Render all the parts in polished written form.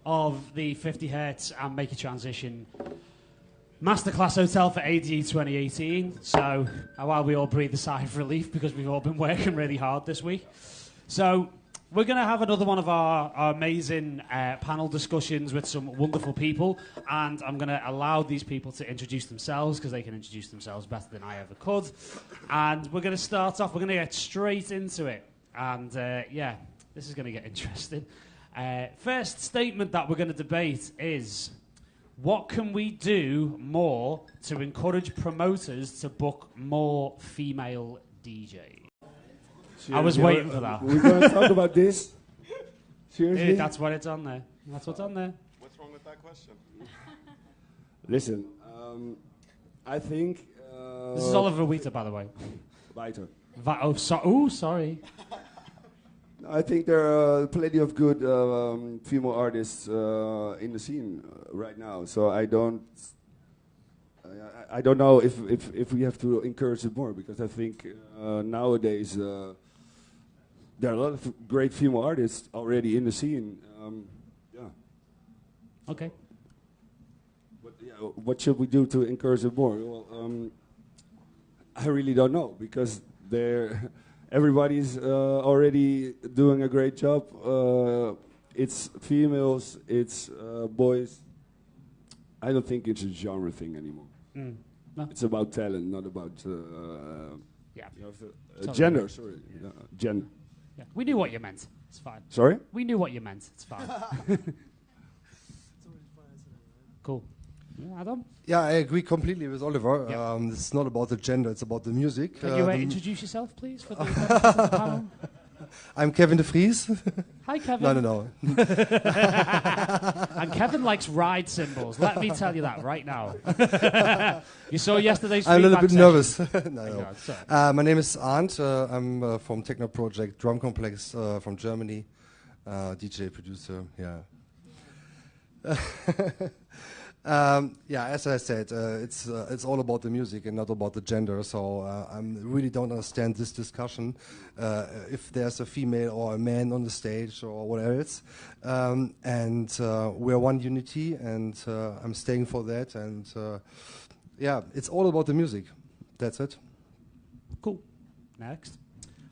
of the 50Hertz and Make a Transition Masterclass Hotel for ADE 2018. So while we all breathe a sigh of relief because we've all been working really hard this week. So we're going to have another one of our amazing panel discussions with some wonderful people, and I'm going to allow these people to introduce themselves because they can introduce themselves better than I ever could. And we're going to start off, we're going to get straight into it. And yeah, this is going to get interesting. First statement that we're going to debate is, what can we do more to encourage promoters to book more female DJs? I was waiting for that. We're going to talk about this? Seriously? Yeah, that's what it's on there. That's what's on there. What's wrong with that question? Listen, I think... this is Olivier Weiter, by the way. Weiter. Sorry. I think there are plenty of good female artists in the scene right now. So I don't know if we have to encourage it more, because I think nowadays there are a lot of great female artists already in the scene. Yeah. Okay. But yeah, what should we do to encourage it more? Well, I really don't know, because everybody's already doing a great job. It's females, it's boys. I don't think it's a genre thing anymore. No. It's about talent, not about Yeah. gender. Sorry, gender. Yeah. We knew what you meant. It's fine. Sorry? We knew what you meant. It's fine. Cool. Yeah, Adam? Yeah, I agree completely with Oliver. Yep. It's not about the gender, it's about the music. Can you introduce yourself, please, for the panel? I'm Kevin de Vries. Hi, Kevin. No. And Kevin likes ride cymbals. Let me tell you that right now. You saw yesterday's I'm a little feedback bit session. nervous. No. God, My name is Arndt. I'm from Techno Project, Drumcomplex from Germany. DJ, producer, yeah. Yeah, as I said, it's all about the music and not about the gender. So I really don't understand this discussion if there's a female or a man on the stage or whatever else. And we're one unity, and I'm staying for that. And yeah, it's all about the music. That's it. Cool. Next.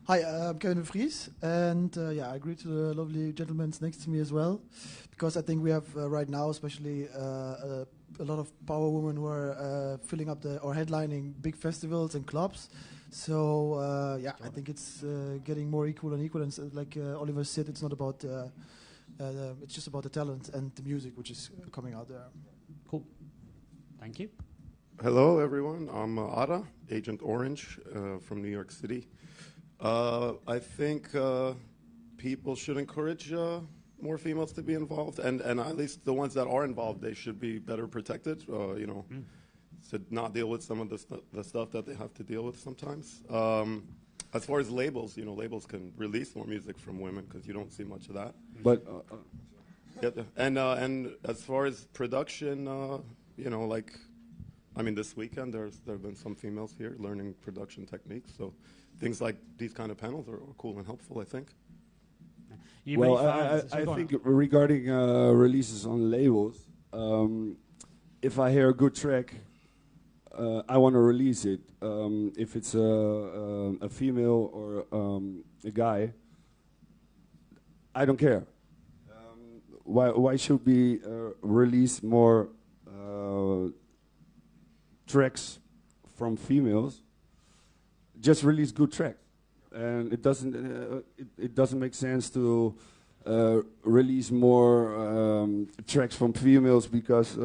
Hi, I'm Kevin de Vries, and yeah, I agree to the lovely gentlemen next to me as well, because I think we have right now, especially a lot of power women who are filling up or headlining big festivals and clubs. So yeah, I think it's getting more equal and equal. And like Oliver said, it's not about it's just about the talent and the music which is coming out there. Cool. Thank you. Hello, everyone. I'm Ada, Agent Orange from New York City. I think people should encourage more females to be involved, and at least the ones that are involved, they should be better protected, you know, to not deal with some of the stuff that they have to deal with sometimes. As far as labels, you know, labels can release more music from women because you don't see much of that. But and as far as production, you know, like, I mean, this weekend there have been some females here learning production techniques, so things like these kind of panels are cool and helpful, I think. Well, I think regarding releases on labels, if I hear a good track, I want to release it. If it's a female or a guy, I don't care. Why should we release more tracks from females? Just release good tracks, and it doesn't make sense to release more tracks from females because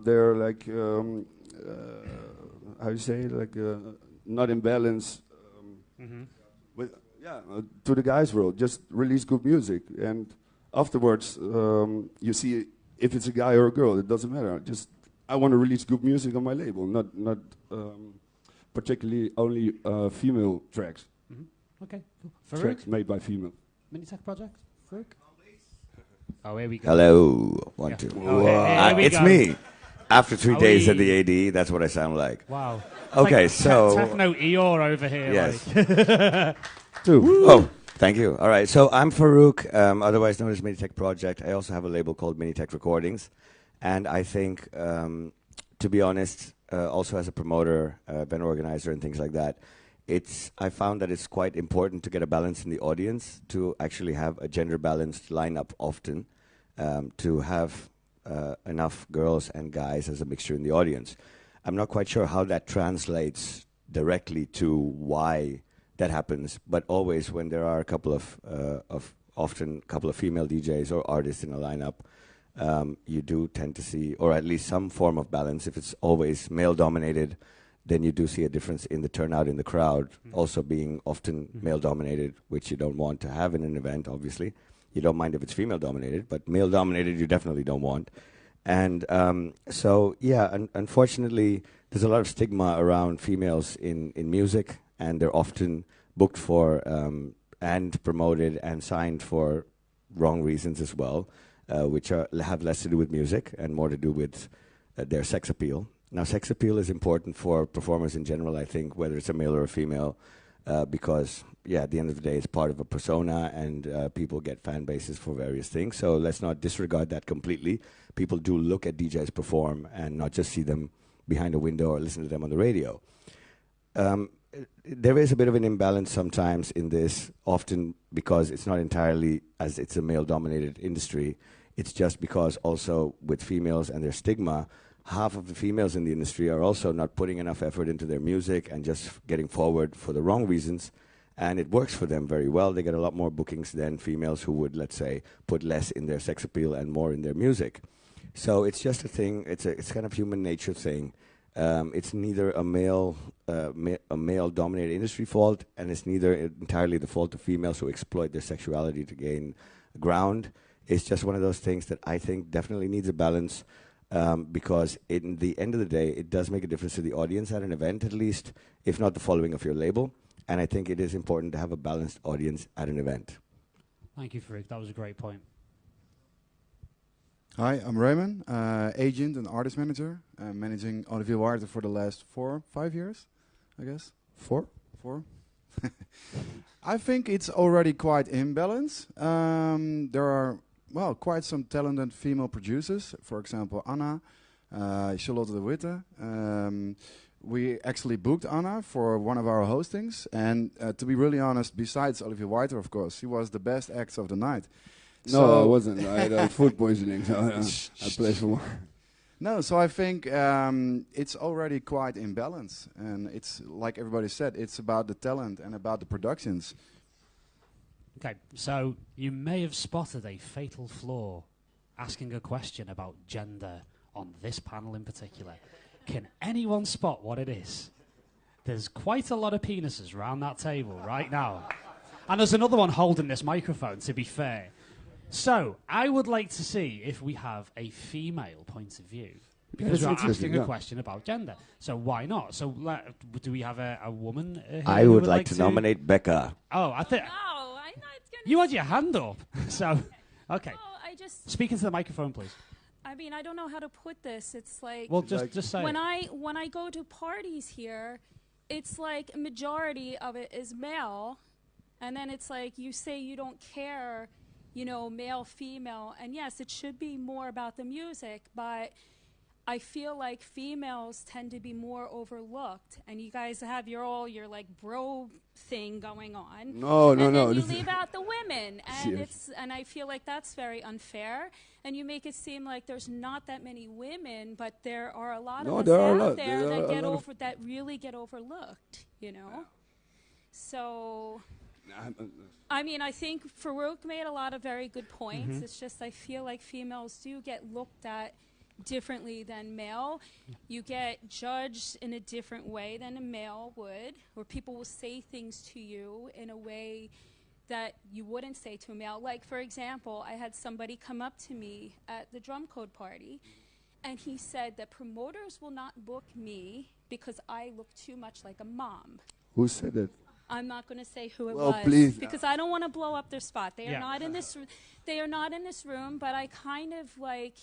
they're like how you say, like not in balance with to the guys' world. Just release good music, and afterwards you see if it's a guy or a girl. It doesn't matter. Just I want to release good music on my label, not particularly only female tracks. Okay. Tracks made by female. Minitech Project? Farouk? Oh, here we go. Hello. One, two. Oh, here we it's go. me. After 3 days at we? the ADE, that's what I sound like. Wow. Okay, like so... Techno Eeyore over here. Yes. Like. Two. Oh, Thank you. All right. So I'm Farouk, otherwise known as Minitech Project. I also have a label called Minitech Recordings. And I think, to be honest, also as a promoter, event organizer and things like that, I found that it's quite important to get a balance in the audience, to actually have a gender balanced lineup often, to have enough girls and guys as a mixture in the audience. I'm not quite sure how that translates directly to why that happens, but always when there are a couple of often a couple of female DJs or artists in a lineup, you do tend to see, or at least some form of balance. If it's always male dominated, then you do see a difference in the turnout in the crowd, also being often male dominated, which you don't want to have in an event, obviously. You don't mind if it's female dominated, but male dominated you definitely don't want. And so, yeah, unfortunately, there's a lot of stigma around females in music, and they're often booked for and promoted and signed for wrong reasons as well, which have less to do with music and more to do with their sex appeal. Now, sex appeal is important for performers in general, I think, whether it's a male or a female, because, yeah, at the end of the day, it's part of a persona, and people get fan bases for various things. So let's not disregard that completely. People do look at DJs perform and not just see them behind a window or listen to them on the radio. There is a bit of an imbalance sometimes in this, often because it's not entirely as it's a male-dominated industry. It's just because also with females and their stigma, half of the females in the industry are also not putting enough effort into their music and just getting forward for the wrong reasons. And it works for them very well. They get a lot more bookings than females who would, let's say, put less in their sex appeal and more in their music. So it's just a thing. It's kind of human nature thing. It's neither a male-dominated industry fault, and it's neither entirely the fault of females who exploit their sexuality to gain ground. It's just one of those things that I think definitely needs a balance. Because in the end of the day, it does make a difference to the audience at an event, at least, if not the following of your label. And I think it is important to have a balanced audience at an event. Thank you, Farouk. That was a great point. Hi, I'm Raymond, agent and artist manager. I'm managing Olivier Weiter for the last 5 years, I guess. Four. I think it's already quite in balance. There are quite some talented female producers. For example, Anna, Charlotte de Witte. We actually booked Anna for one of our hostings. And to be really honest, besides Olivier Weiter, of course, she was the best act of the night. No, so I wasn't. I had food poisoning, so I played for more. No, so I think it's already quite in balance. And it's, like everybody said, it's about the talent and about the productions. Okay, so you may have spotted a fatal flaw asking a question about gender on this panel in particular. Can anyone spot what it is? There's quite a lot of penises around that table right now. And there's another one holding this microphone, to be fair. So, I would like to see if we have a female point of view. Because we're asking a question about gender. So why not? So do we have a woman here? I would like to nominate Becca. Oh, I think... No, I'm not gonna... You had your hand up. So, okay. Oh, I just... Speak into the microphone, please. I mean, I don't know how to put this. It's like... Well, just say when it. when I go to parties here, it's like a majority of it is male. And then it's like you say you don't care, you know, male, female. And yes, it should be more about the music, but... I feel like females tend to be more overlooked, and you guys have your like bro thing going on. No. And then you leave out the women, and and I feel like that's very unfair. And you make it seem like there's not that many women, but there are a lot of us out there that really get overlooked. You know, so. I mean, I think Farouk made a lot of very good points. It's just I feel like females do get looked at differently than male. You get judged in a different way than a male would, where people will say things to you in a way that you wouldn't say to a male. Like, for example, I had somebody come up to me at the drum code party, and he said that promoters will not book me because I look too much like a mom. Who said that? I'm not going to say who it well, was please. Because I don't want to blow up their spot. They are not in this. They are not in this room. But I kind of like.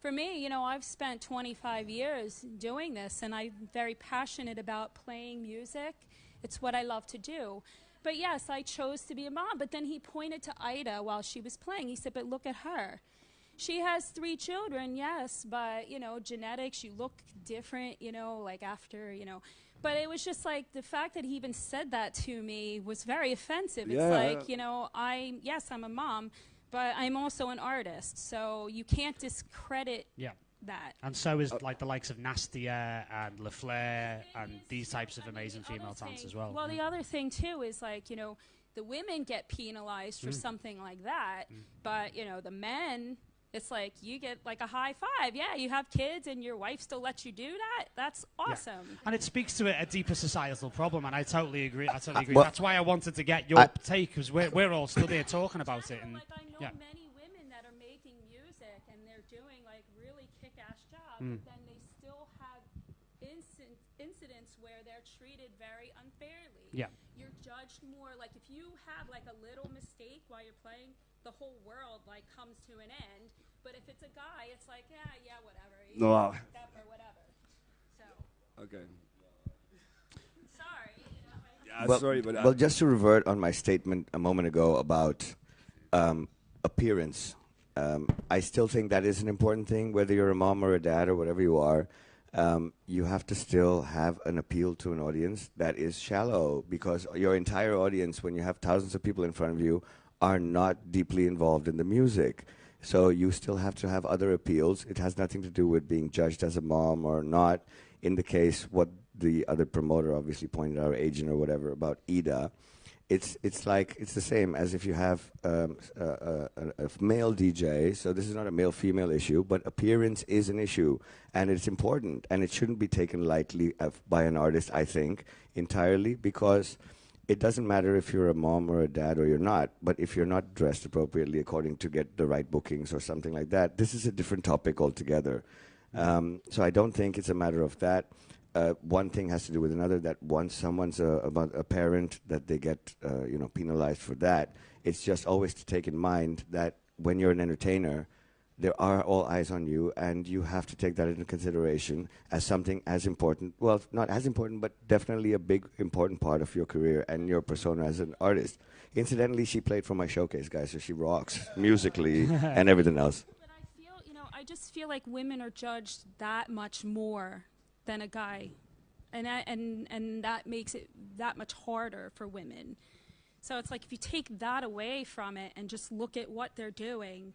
For me, you know, I've spent 25 years doing this, and I'm very passionate about playing music. It's what I love to do. But yes, I chose to be a mom. But then he pointed to Ida while she was playing. He said, but look at her. She has 3 children, yes, but, you know, genetics, you look different, you know, like after, you know. But it was just like the fact that he even said that to me was very offensive. It's like, you know, yes, I'm a mom, but I'm also an artist. So you can't discredit that. And so is like the likes of Nastia and LaFleur and these types of amazing female talents as well. Well, the other thing, too, is like, you know, the women get penalized for something like that, but, you know, the men... It's like you get like a high five. Yeah, you have kids and your wife still lets you do that. That's awesome. Yeah. And it speaks to a deeper societal problem, and I totally agree. Well, that's why I wanted to get your take, because we're all still there talking about it. And like I know many women that are making music and they're doing like really kick-ass jobs, but then they still have incidents where they're treated very unfairly. Yeah. You're judged more. Like if you have like a little mistake while you're playing, the whole world like comes to an end. But if it's a guy, it's like, yeah, whatever. No. Or whatever. So. Okay. Sorry. Well, sorry, but well, just to revert on my statement a moment ago about appearance, I still think that is an important thing. Whether you're a mom or a dad or whatever you are, you have to still have an appeal to an audience that is shallow, because your entire audience, when you have thousands of people in front of you, are not deeply involved in the music. So you still have to have other appeals. It has nothing to do with being judged as a mom or not. In the case, what the other promoter obviously pointed out, or agent or whatever, about Ida, it's like, it's the same as if you have a male DJ. So this is not a male-female issue, but appearance is an issue, and it's important, and it shouldn't be taken lightly by an artist, I think, entirely, because it doesn't matter if you're a mom or a dad or you're not, but if you're not dressed appropriately according to get the right bookings or something like that, this is a different topic altogether. So I don't think it's a matter of that. One thing has to do with another, that once someone's a parent, that they get penalized for that. It's just always to take in mind that when you're an entertainer, there are all eyes on you, and you have to take that into consideration as something as important. Well, not as important, but definitely a big, important part of your career and your persona as an artist. Incidentally, she played for my showcase, guys, so she rocks musically and everything else. But I just feel like women are judged that much more than a guy, and that makes it that much harder for women. So it's like if you take that away from it and just look at what they're doing.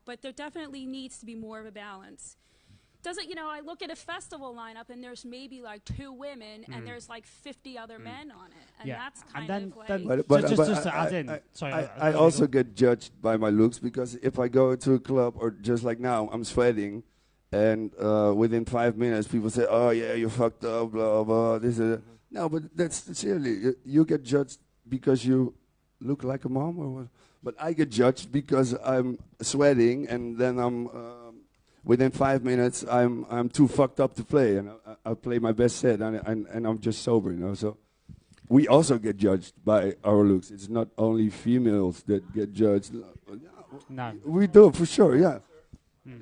But there definitely needs to be more of a balance. I look at a festival lineup and there's maybe like 2 women and there's like 50 other men on it. And that's kind of like... But just to add in... I also get judged by my looks, because if I go to a club, or just like now, I'm sweating, and within 5 minutes people say, oh yeah, you fucked up, blah, blah, this is... No, but that's sincerely, you get judged because you look like a mom, or what? But I get judged because I'm sweating, and then I'm within 5 minutes I'm too fucked up to play, and I play my best set, and I'm just sober, So we also get judged by our looks. It's not only females that get judged. No, we do, for sure, yeah. We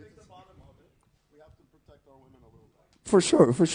have to protect our women a little bit. For sure. Here's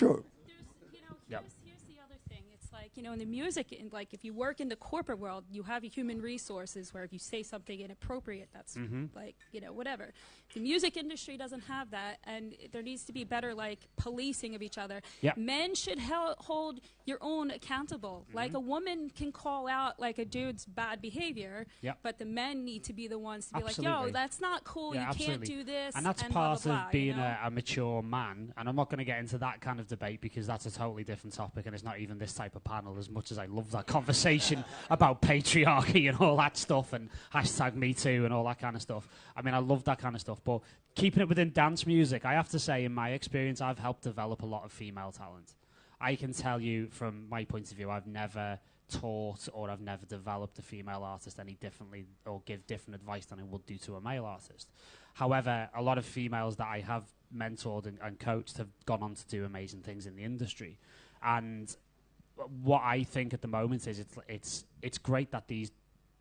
the other thing. It's like, in the music, like if you work in the corporate world, you have human resources where if you say something inappropriate, that's like, whatever. The music industry doesn't have that, and there needs to be better like policing of each other. Yep. Men should hold your own accountable. Like a woman can call out like a dude's bad behavior, but the men need to be the ones to be like, yo, that's not cool. Yeah, you can't do this. And that's and part blah, blah, blah, of being a mature man. And I'm not going to get into that kind of debate, because that's a totally different topic, and it's not even this type of panel, as much as I love that conversation about patriarchy and all that stuff, and #MeToo and all that kind of stuff. I mean, I love that kind of stuff. But keeping it within dance music, I have to say, in my experience, I've helped develop a lot of female talent. I can tell you from my point of view, I've never taught or I've never developed a female artist any differently or give different advice than I would do to a male artist. However, a lot of females that I have mentored and coached have gone on to do amazing things in the industry. And what I think at the moment is it's great that these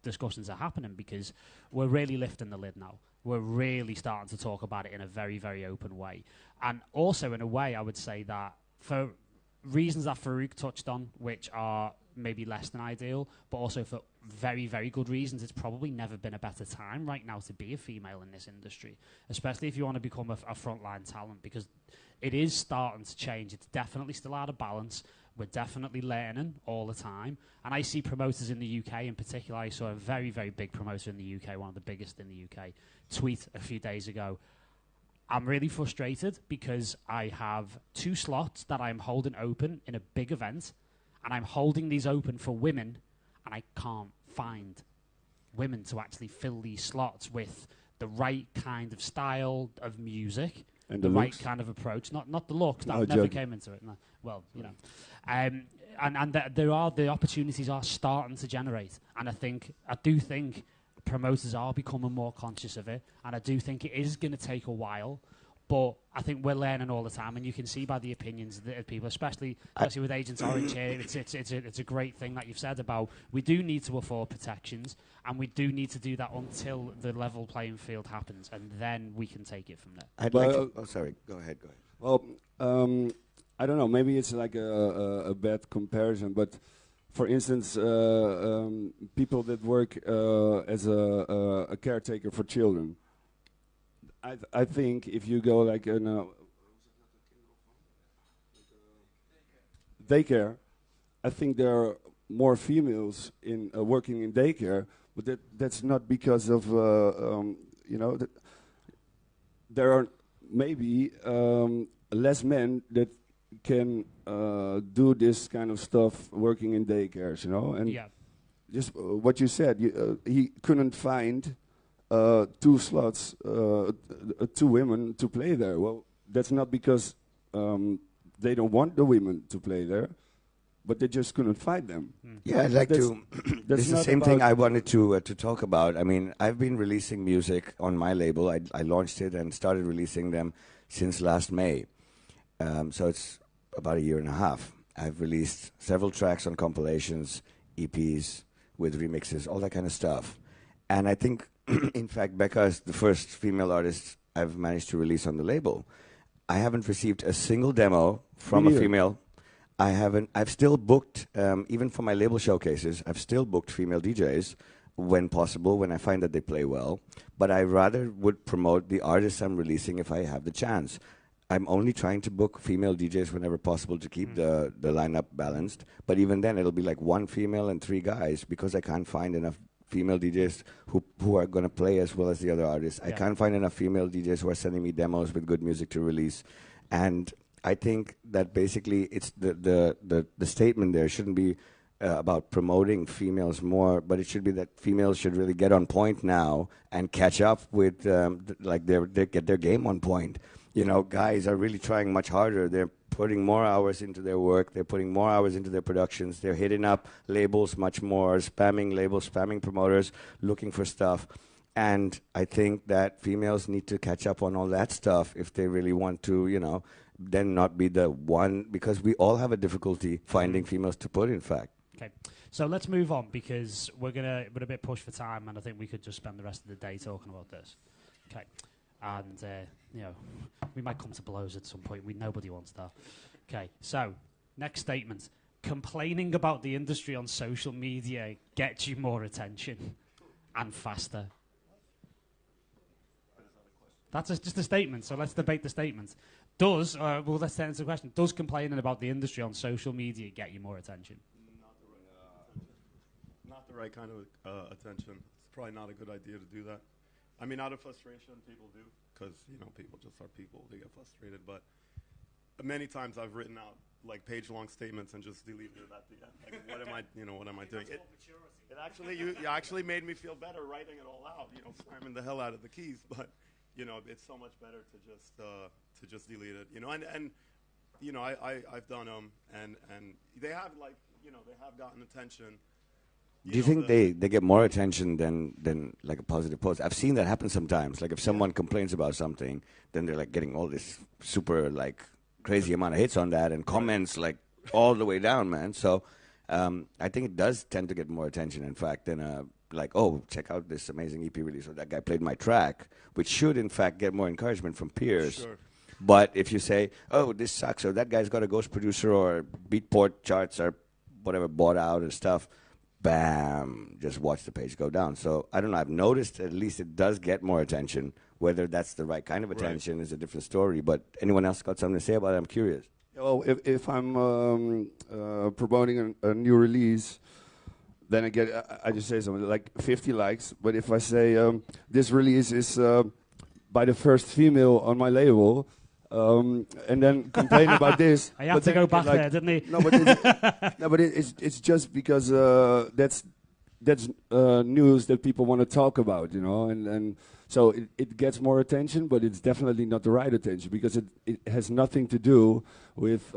discussions are happening, because we're really lifting the lid now. We're really starting to talk about it in a very, very open way. And also in a way, I would say that for reasons that Farouk touched on, which are maybe less than ideal, but also for very, very good reasons. It's probably never been a better time right now to be a female in this industry, especially if you want to become a frontline talent, because it is starting to change. It's definitely still out of balance. We're definitely learning all the time. And I see promoters in the UK in particular. I saw a very, very big promoter in the UK, one of the biggest in the UK, tweet a few days ago, I'm really frustrated because I have 2 slots that I'm holding open in a big event, and I'm holding these open for women, and I can't find women to actually fill these slots with the right kind of style of music and the right kind of approach. Not the looks, that never came into it. No. Well, you know. And the opportunities are starting to generate, and I do think promoters are becoming more conscious of it, and I do think it is going to take a while, but I think we're learning all the time, and you can see by the opinions of people, especially with Agent Orange here. It's a great thing that you've said about we do need to afford protections, and we do need to do that until the level playing field happens, and then we can take it from there. Sorry, go ahead. Well, I don't know, maybe it's like a bad comparison, but for instance, people that work as a caretaker for children, I think if you go like in a daycare, I think there are more females in working in daycare, but that's not because of there are maybe less men that can do this kind of stuff working in daycares, and just what you said, he couldn't find 2 slots, 2 women to play there. Well, that's not because they don't want the women to play there, but they just couldn't find them. Yeah, I'd like to. This is the same thing I wanted to talk about. I mean, I've been releasing music on my label. I launched it and started releasing them since last May. So it's about a year and a half. I've released several tracks on compilations, EPs, with remixes, all that kind of stuff. And I think, in fact, Becca is the first female artist I've managed to release on the label. I haven't received a single demo from a female. I've still booked, even for my label showcases, I've still booked female DJs when possible, when I find that they play well. But I rather would promote the artists I'm releasing if I have the chance. I'm only trying to book female DJs whenever possible to keep the lineup balanced. But even then, it'll be like 1 female and 3 guys because I can't find enough female DJs who are going to play as well as the other artists. I can't find enough female DJs who are sending me demos with good music to release. And I think that basically it's the statement there shouldn't be about promoting females more, but it should be that females should really get on point now and catch up with they get their game on point. Guys are really trying much harder. They're putting more hours into their work. They're putting more hours into their productions. They're hitting up labels much more, spamming labels, spamming promoters, looking for stuff. And I think that females need to catch up on all that stuff if they really want to, then not be the one, because we all have a difficulty finding females to put, in fact. Okay, so let's move on because we're a bit pushed for time, and I think we could just spend the rest of the day talking about this. Okay. And, we might come to blows at some point. Nobody wants that. Okay, so, next statement. Complaining about the industry on social media gets you more attention and faster. That's just a statement, so let's debate the statement. Let's answer the question. Does complaining about the industry on social media get you more attention? Not the right kind of attention. It's probably not a good idea to do that. I mean, out of frustration, people do, because, people just are people. They get frustrated. But many times I've written out, page-long statements and just deleted it at the end. Like, what am I doing? It actually, you actually made me feel better writing it all out, slamming the hell out of the keys. But, it's so much better to just delete it, And I've done them, and they have, they have gotten attention. Do you think they get more attention than like a positive post? I've seen that happen sometimes. Like if someone complains about something, then they're like getting all this super crazy amount of hits on that and comments all the way down, man. So I think it does tend to get more attention, in fact, than oh, check out this amazing EP release, or that guy played my track, which should in fact get more encouragement from peers. Sure. But if you say, oh, this sucks, or that guy's got a ghost producer, or Beatport charts are whatever bought out and stuff, bam, just watch the page go down. So I don't know. I've noticed at least it does get more attention. Whether that's the right kind of attention is a different story. But anyone else got something to say about it? I'm curious. Well, if I'm promoting a new release, then I just say something like 50 likes. But if I say this release is by the first female on my label, and then complain about this. I had to go back there, didn't he? No, but it's just because that's news that people want to talk about, you know, and so it gets more attention, but it's definitely not the right attention because it has nothing to do with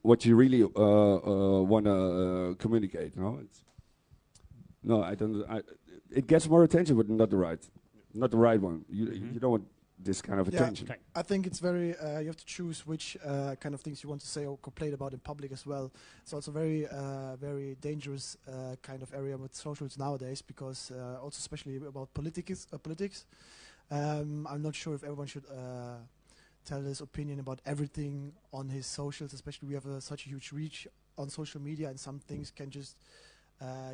what you really want to communicate. It gets more attention, but not the right one. You don't want this kind of attention. Okay. I think it's very, you have to choose which kind of things you want to say or complain about in public as well. It's also very, very dangerous kind of area with socials nowadays because also especially about politics. I'm not sure if everyone should tell his opinion about everything on his socials, especially we have such a huge reach on social media and some things can just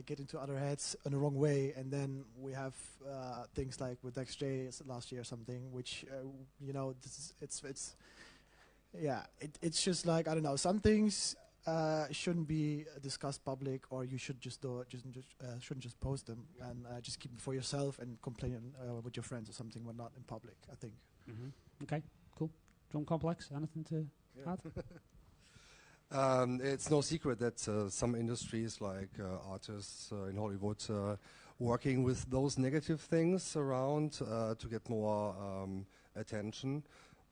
get into other heads in the wrong way, and then we have things like with XJ last year or something, which it's just like I don't know. Some things shouldn't be discussed public, or you should just shouldn't just post them and just keep it for yourself and complain with your friends or something, but not in public. I think. Okay, cool. Drumcomplex, anything to add? It's no secret that some industries, like artists in Hollywood, working with those negative things around to get more attention.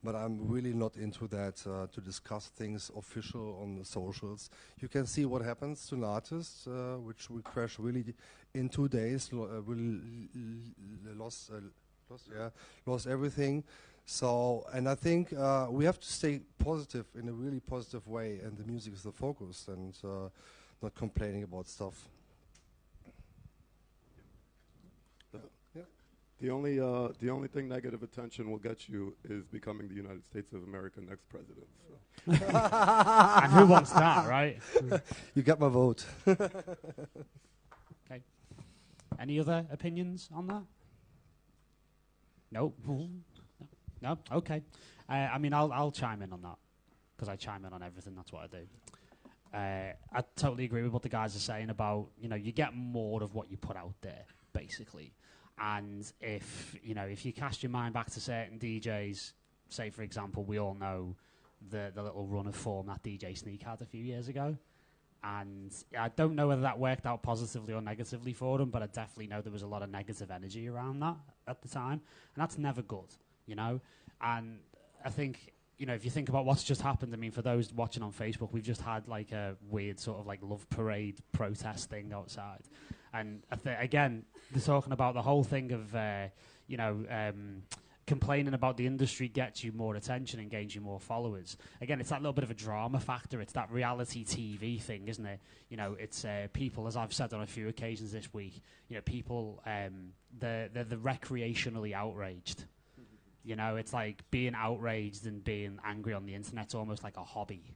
But I'm really not into that to discuss things official on the socials. You can see what happens to an artist, which will crash really in 2 days, lost everything. So, and I think we have to stay positive in a really positive way, and the music is the focus, and not complaining about stuff. The only thing negative attention will get you is becoming the United States of America next president. So. And who wants that, right? You got my vote. Okay. Any other opinions on that? No. No? Okay. I mean, I'll chime in on that, because I chime in on everything. That's what I do. I totally agree with what the guys are saying about, you get more of what you put out there, basically. And if you cast your mind back to certain DJs, say, for example, we all know the little run of form that DJ Sneak had a few years ago. And I don't know whether that worked out positively or negatively for them, but I definitely know there was a lot of negative energy around that at the time. And that's never good. And I think, if you think about what's just happened, I mean, for those watching on Facebook, we've just had like a weird sort of like love parade protest thing outside. And again, they're talking about the whole thing of, complaining about the industry gets you more attention and gains you more followers. Again, it's that little bit of a drama factor. It's that reality TV thing, isn't it? It's people, as I've said on a few occasions this week, people, they're recreationally outraged. It's like being outraged and being angry on the internet's almost like a hobby.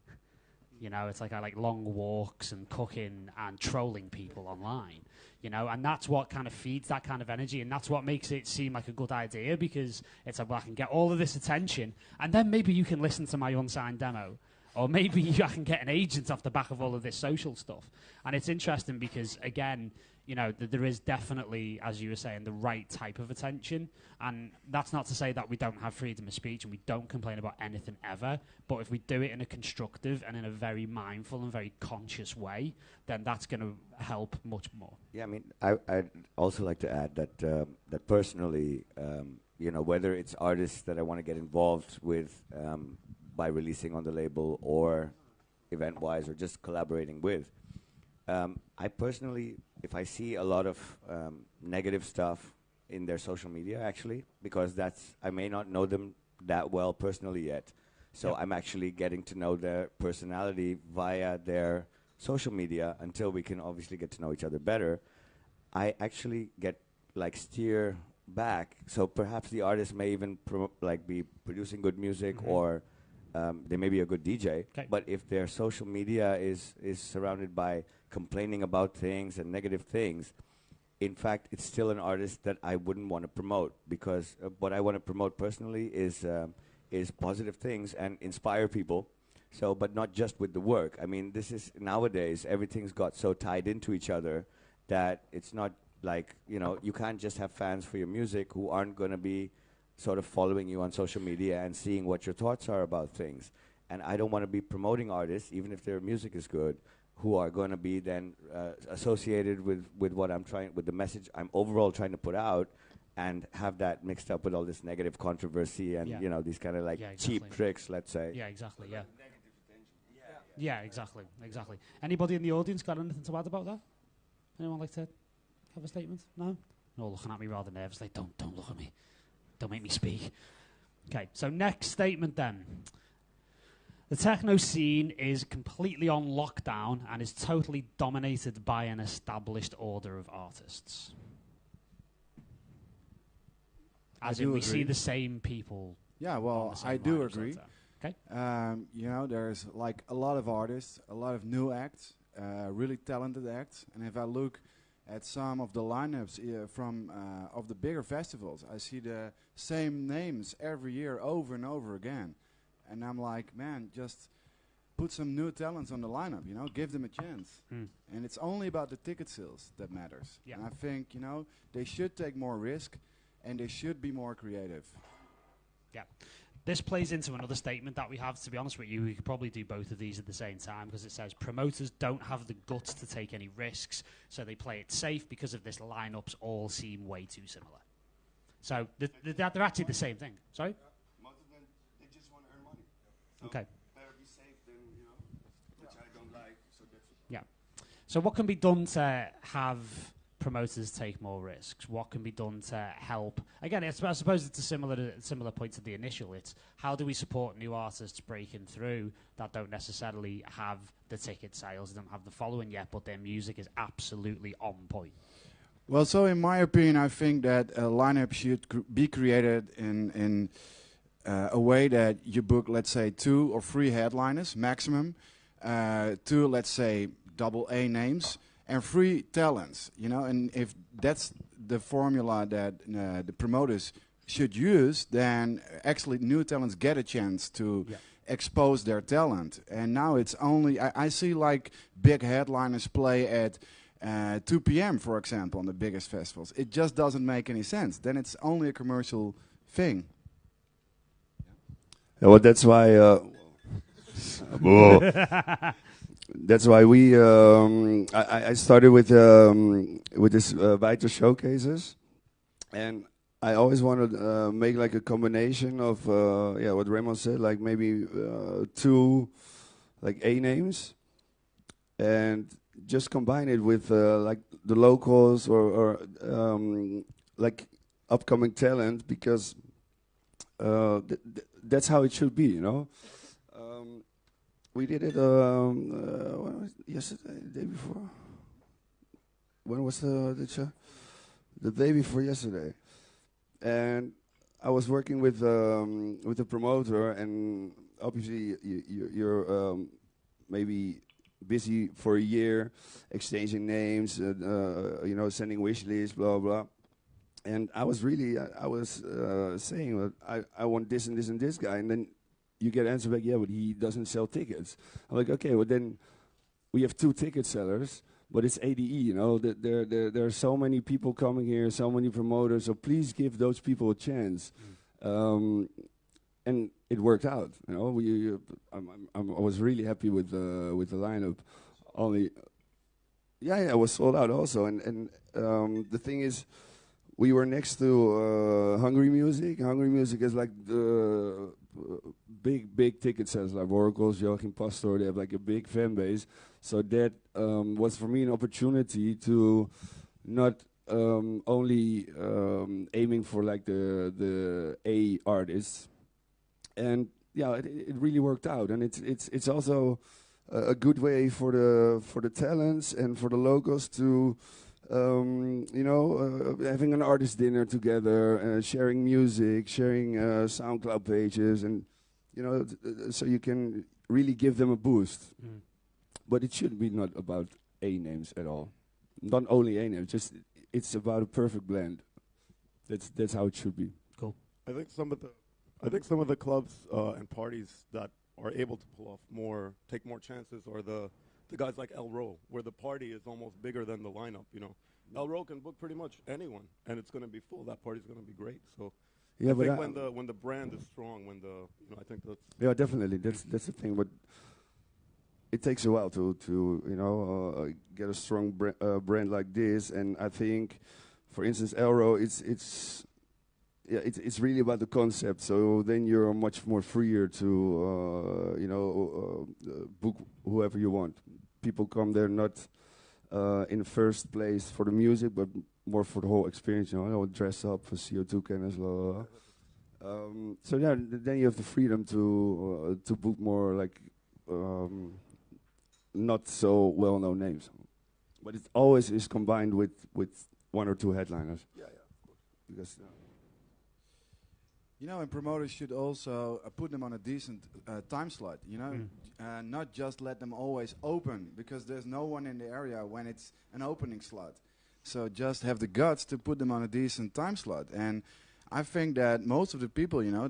It's like I like long walks and cooking and trolling people online, and that's what kind of feeds that kind of energy, and that's what makes it seem like a good idea, because it's like, well, I can get all of this attention, and then maybe you can listen to my unsigned demo, or maybe I can get an agent off the back of all of this social stuff. And it's interesting because, again, there is definitely, as you were saying, the right type of attention. And that's not to say that we don't have freedom of speech and we don't complain about anything ever. But if we do it in a constructive and in a very mindful and very conscious way, then that's going to help much more. Yeah, I mean, I'd also like to add that that personally, whether it's artists that I want to get involved with by releasing on the label or event-wise or just collaborating with, I personally, if I see a lot of negative stuff in their social media, actually, because I may not know them that well personally yet, so I'm actually getting to know their personality via their social media until we can obviously get to know each other better. I actually get steer back, so perhaps the artist may even be producing good music, or they may be a good DJ, but if their social media is surrounded by complaining about things and negative things, in fact, it's still an artist that I wouldn't want to promote, because what I want to promote personally is positive things and inspire people. So, but not just with the work. I mean, this is nowadays, everything's got so tied into each other that it's not like, you know, you can't just have fans for your music who aren't going to be sort of following you on social media and seeing what your thoughts are about things. And I don't want to be promoting artists, even if their music is good, who are going to be then associated with what I'm trying, with the message I'm overall trying to put out, and have that mixed up with all this negative controversy and, you know, these kind of like cheap tricks, let's say. Yeah, exactly, yeah. Yeah, exactly, exactly. Anybody in the audience got anything to add about that? Anyone like to have a statement? No? No, looking at me rather nervously. Don't look at me. Don't make me speak. Okay, so next statement then. The techno scene is completely on lockdown and is totally dominated by an established order of artists. As in, we see the same people. Yeah, well, I do agree. Okay. You know, there's like a lot of artists, a lot of new acts, really talented acts. And if I look at some of the lineups from of the bigger festivals, I see the same names every year over and over again. And I'm like, man, just put some new talents on the lineup, you know, give them a chance. And it's only about the ticket sales that matters. Yeah. And I think, you know, they should take more risk and they should be more creative. Yeah. This plays into another statement that we have. To be honest with you, we could probably do both of these at the same time, because it says promoters don't have the guts to take any risks, so they play it safe because of this. Lineups all seem way too similar. So they're actually the same thing. Sorry? Most of them, they just want to earn money. So okay. Better be safe than, you know, which I don't like. So that's yeah. So what can be done to have promoters take more risks? What can be done to help? Again, I suppose it's a similar point to the initial. It's how do we support new artists breaking through that don't necessarily have the ticket sales, don't have the following yet, but their music is absolutely on point. Well, so in my opinion, I think that a lineup should be created in a way that you book, let's say, 2 or 3 headliners maximum, 2, let's say, AA names, and 3 talents, you know. And if that's the formula that the promoters should use, then actually new talents get a chance to expose their talent. And now it's only, I see like big headliners play at 2 p.m., for example, on the biggest festivals. It just doesn't make any sense. Then it's only a commercial thing. Yeah, well, that's why... That's why we. I started with this Weiter showcases, and I always wanted to make like a combination of what Raymond said, like maybe 2 like A names, and just combine it with like the locals or like upcoming talent, because that's how it should be, you know. We did it yesterday, the day before. When was the show? The day before yesterday. And I was working with the promoter, and obviously you're maybe busy for a year, exchanging names, you know, sending wish lists, blah blah. And I was really, I was saying, well, I want this and this and this guy, and then you get answer back, yeah, but he doesn't sell tickets. I'm like, okay, well then we have 2 ticket sellers, but it's ADE, you know. There are so many people coming here, so many promoters, so please give those people a chance. And it worked out, you know. I was really happy with the lineup. Only, I was sold out also, and the thing is, we were next to Hungry Music. Hungry Music is like the big ticket sales, like Oracles, Joachim Pastor. They have like a big fan base. So that was for me an opportunity to not only aiming for like the A artists, and it really worked out. And it's also a good way for the talents and for the locals to. You know, having an artist dinner together, sharing music, sharing SoundCloud pages, and you know, so you can really give them a boost. But it should be not about A names at all. Not only A names, just it's about a perfect blend. That's how it should be. Cool. I think some of the clubs and parties that are able to pull off take more chances, are the guys like El Ro, where the party is almost bigger than the lineup. You know, El Ro can book pretty much anyone, and it's going to be full. That party's going to be great. So, I think when the brand is strong, I think that's definitely that's the thing. But it takes a while to get a strong brand like this, and I think, for instance, El Ro, it's really about the concept. So then you're much more freer to book whoever you want. People come there not in the first place for the music, but more for the whole experience. Dress up for CO2 cannons, blah blah blah. So yeah, then you have the freedom to book more like not so well-known names, but it always is combined with one or two headliners. Yeah, of course. Because. And promoters should also put them on a decent time slot, not just let them always open, because there's no one in the area when it's an opening slot. So just have the guts to put them on a decent time slot. And I think that most of the people, new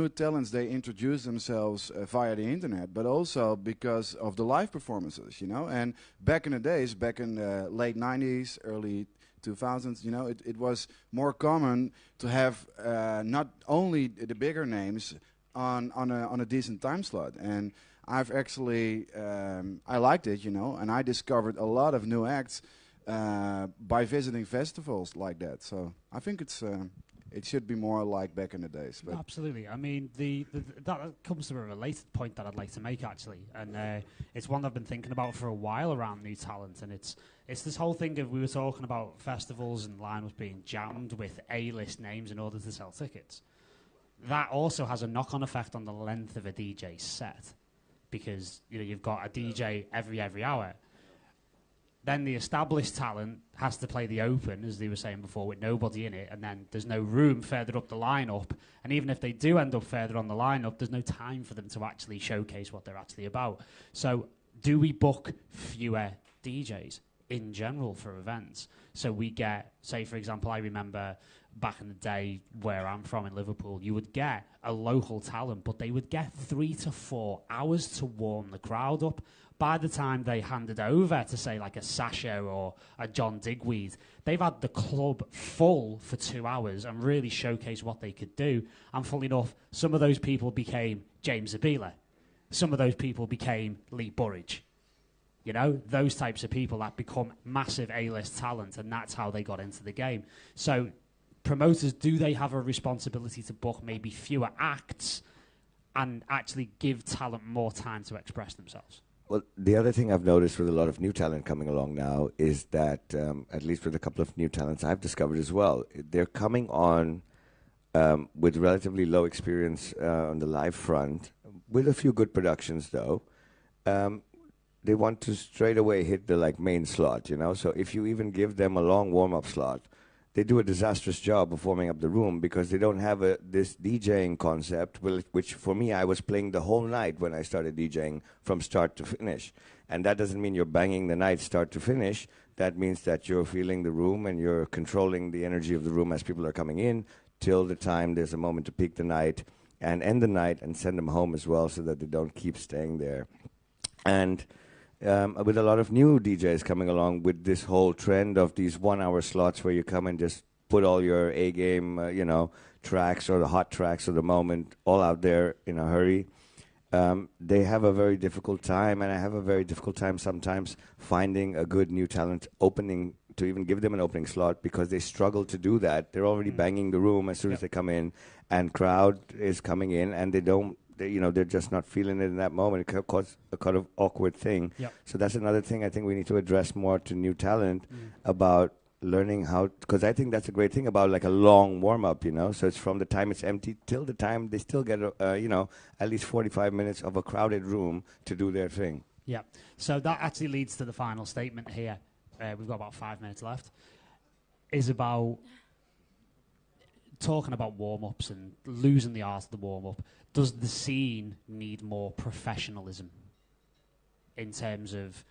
talents, they introduce themselves via the internet, but also because of the live performances, And back in the days, back in the late 90s, early 2000s, it was more common to have not only the bigger names on a decent time slot. And I've actually I liked it, and I discovered a lot of new acts by visiting festivals like that. So I think it should be more like back in the days. But absolutely. I mean, that comes to a related point that I'd like to make, actually. And it's one I've been thinking about for a while around new talent. And it's this whole thing of, we were talking about festivals and lineups being jammed with A-list names in order to sell tickets. That also has a knock-on effect on the length of a DJ set. Because, you've got a DJ every hour. Then the established talent has to play the open, as they were saying before, with nobody in it, and then there's no room further up the lineup. And even if they do end up further on the lineup, there's no time for them to actually showcase what they're actually about. So do we book fewer DJs in general for events? So we get, say, for example, I remember back in the day where I'm from in Liverpool, you would get a local talent, but they would get 3 to 4 hours to warm the crowd up. By the time they handed over to, say, like a Sasha or a John Digweed, they've had the club full for 2 hours and really showcased what they could do. And funnily enough, some of those people became James Zabila. Some of those people became Lee Burridge. Those types of people that become massive A-list talent, and that's how they got into the game. So promoters, do they have a responsibility to book maybe fewer acts and actually give talent more time to express themselves? Well, the other thing I've noticed with a lot of new talent coming along now is that, at least with a couple of new talents I've discovered as well, they're coming on with relatively low experience on the live front, with a few good productions though. They want to straight away hit the main slot, So if you even give them a long warm-up slot, they do a disastrous job of warming up the room, because they don't have this DJing concept, which for me, I was playing the whole night when I started DJing from start to finish. And that doesn't mean you're banging the night start to finish. That means that you're feeling the room and you're controlling the energy of the room as people are coming in, till the time there's a moment to peak the night and end the night and send them home as well, so that they don't keep staying there. And with a lot of new DJs coming along with this whole trend of these 1 hour slots where you come and just put all your A-game, tracks or the hot tracks of the moment all out there in a hurry. They have a very difficult time, and I have a very difficult time sometimes finding a good new talent opening, to even give them an opening slot, because they struggle to do that. They're already banging the room as soon as they come in, and crowd is coming in, and they're just not feeling it in that moment. It can cause a kind of awkward thing. Yep. So that's another thing I think we need to address more to new talent about learning how, because I think that's a great thing about a long warm-up, So it's from the time it's empty till the time they still get, at least 45 minutes of a crowded room to do their thing. Yeah. So that actually leads to the final statement here. We've got about 5 minutes left. Is about talking about warm-ups and losing the art of the warm-up. Does the scene need more professionalism in terms of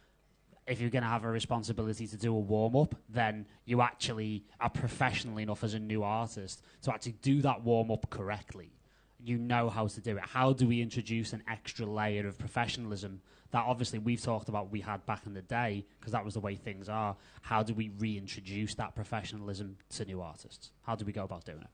if you're going to have a responsibility to do a warm-up, then you actually are professional enough as a new artist to actually do that warm-up correctly. You know how to do it. How do we introduce an extra layer of professionalism that obviously we've talked about we had back in the day, because that was the way things are? How do we reintroduce that professionalism to new artists? How do we go about doing it?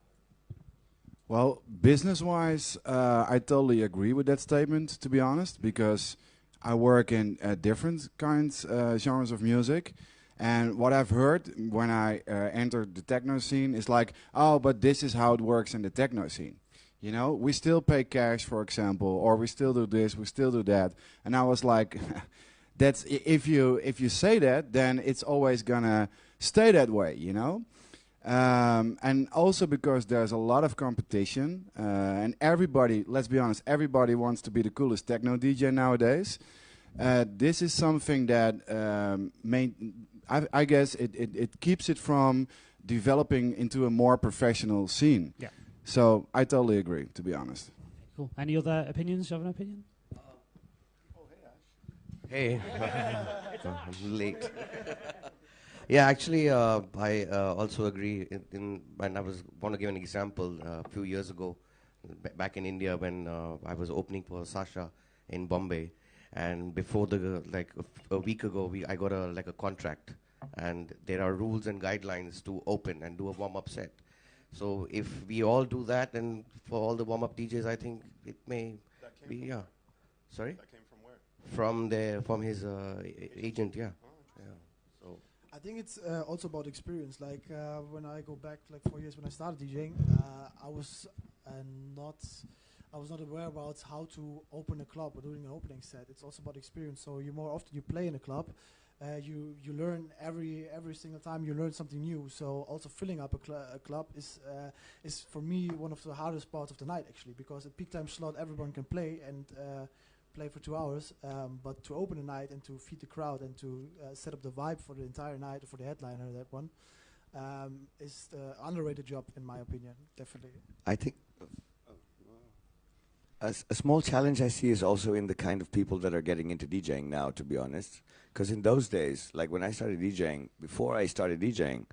Well, business-wise, I totally agree with that statement, to be honest, because I work in different kinds, genres of music. And what I've heard when I entered the techno scene is like, oh, but this is how it works in the techno scene. You know, we still pay cash, for example, or we still do this, we still do that. And I was like, that's if you say that, then it's always gonna stay that way, you know. And also because there's a lot of competition, and everybody, let's be honest, everybody wants to be the coolest techno DJ nowadays. This is something that I guess it keeps it from developing into a more professional scene. Yeah. So I totally agree, to be honest. Cool. Any other opinions? Do you have an opinion? Hey, I'm late. Yeah, actually, I also agree. When I want to give an example, a few years ago, back in India, when I was opening for Sasha in Bombay, and before a week ago, I got a contract, and there are rules and guidelines to open and do a warm-up set. So if we all do that, and for all the warm-up DJs, I think it may be, yeah. Sorry? That came from where? From his agent, yeah. So I think it's also about experience. Like when I go back like 4 years when I started DJing, I was not aware about how to open a club or doing an opening set. It's also about experience. So more often you play in a club, you learn every single time you learn something new. So also filling up a club is for me one of the hardest parts of the night, actually, because at peak time slot everyone can play and play for 2 hours, but to open a night and to feed the crowd and to set up the vibe for the entire night, for the headliner, that one is the underrated job, in my opinion, definitely. I think a small challenge I see is also in the kind of people that are getting into DJing now, to be honest. Because in those days, like when I started DJing, before I started DJing,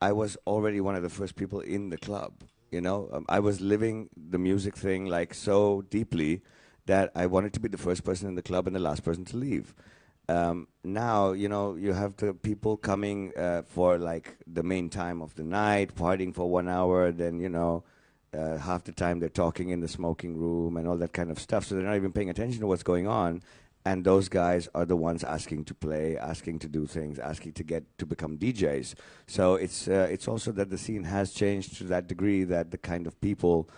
I was already one of the first people in the club. You know, I was living the music thing like so deeply that I wanted to be the first person in the club and the last person to leave. Now, you know, you have the people coming for like the main time of the night, partying for 1 hour, then, you know, half the time they're talking in the smoking room and all that kind of stuff. So they're not even paying attention to what's going on. And those guys are the ones asking to play, asking to do things, asking to become DJs. So it's also that the scene has changed to that degree that the kind of people,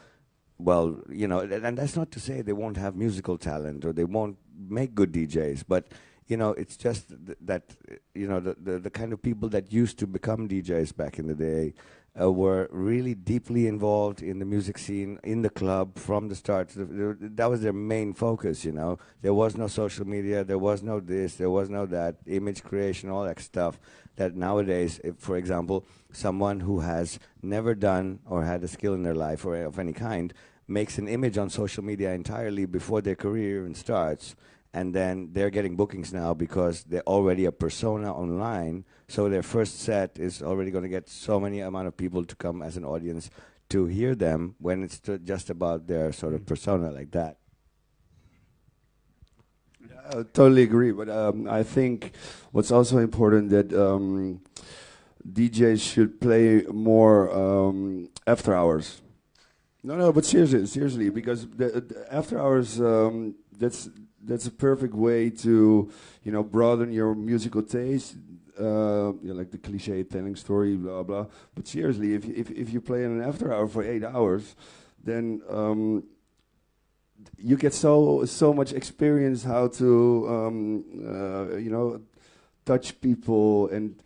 well, you know, and that's not to say they won't have musical talent or they won't make good DJs, but, you know, it's just that, you know, the kind of people that used to become DJs back in the day were really deeply involved in the music scene, in the club from the start. That was their main focus, you know. There was no social media, there was no this, there was no that, image creation, all that stuff that nowadays, if, for example, someone who has never done or had a skill in their life or of any kind makes an image on social media entirely before their career even starts, and then they're getting bookings now because they're already a persona online, so their first set is already going to get so many amount of people to come as an audience to hear them when it's just about their sort of persona like that. I totally agree, but I think what's also important that DJs should play more after hours. No, but seriously, because the after hours, that's a perfect way to, you know, broaden your musical taste. Like the cliche telling story, blah blah. But seriously, if you play in an after hour for 8 hours, then you get so much experience how to you know, touch people, and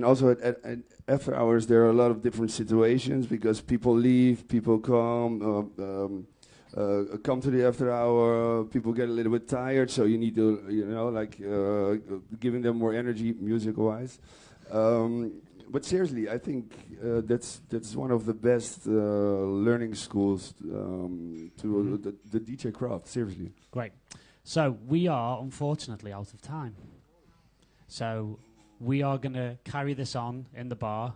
also at after hours there are a lot of different situations because people leave, people come. Come to the after hour, people get a little bit tired, so you need to, you know, like giving them more energy music-wise. But seriously, I think that's one of the best learning schools to the DJ craft. Seriously. Great. So we are unfortunately out of time. So we are going to carry this on in the bar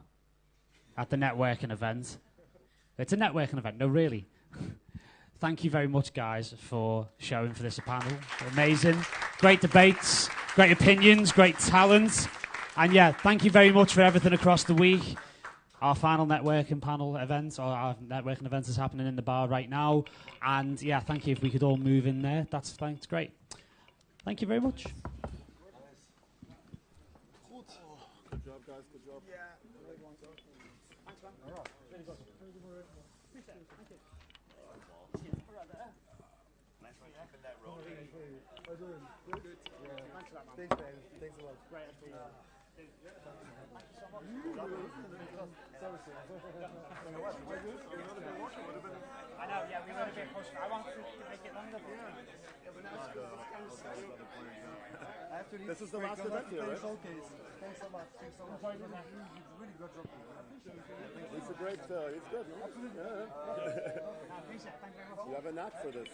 at the networking event. It's a networking event. No, really. Thank you very much, guys, for showing for this panel. Amazing. Great debates, great opinions, great talent. And yeah, thank you very much for everything across the week. Our final networking panel event, or our networking event is happening in the bar right now. And yeah, thank you. If we could all move in there, that's great. Thank you very much. Good job, guys. Good job. Yeah. Thanks, man. All right. Really good. Appreciate it. Thank you. Nice one. Keeping that rolling. How are you doing? Good. Yeah. Thanks for that, man. Thanks, man. Thanks a lot. Great. Thank you so much. I know, yeah, we were a bit pushed. I wanted to make it longer. This is the last event here, right? Showcase. Thanks so much. Really good job. It's a great, it's good. Absolutely. Yeah. You have a knack for this.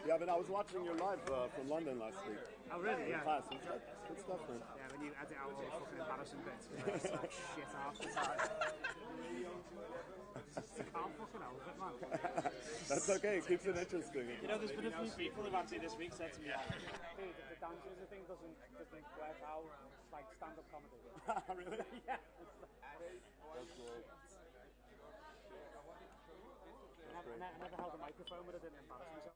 Yeah, but I was watching your live from London last week. Oh, really? Yeah. Class. It's good stuff, man. Yeah, when you edit out all the fucking embarrassing bits, it's like shit off the side. Can't fucking help it, man. That's okay, it keeps it interesting. You know, there's been a few people who've actually this week said to me, dude, the dancers thing doesn't work out like stand-up comedy. Really? Yeah. That's great. I never held a microphone, but I didn't embarrass myself.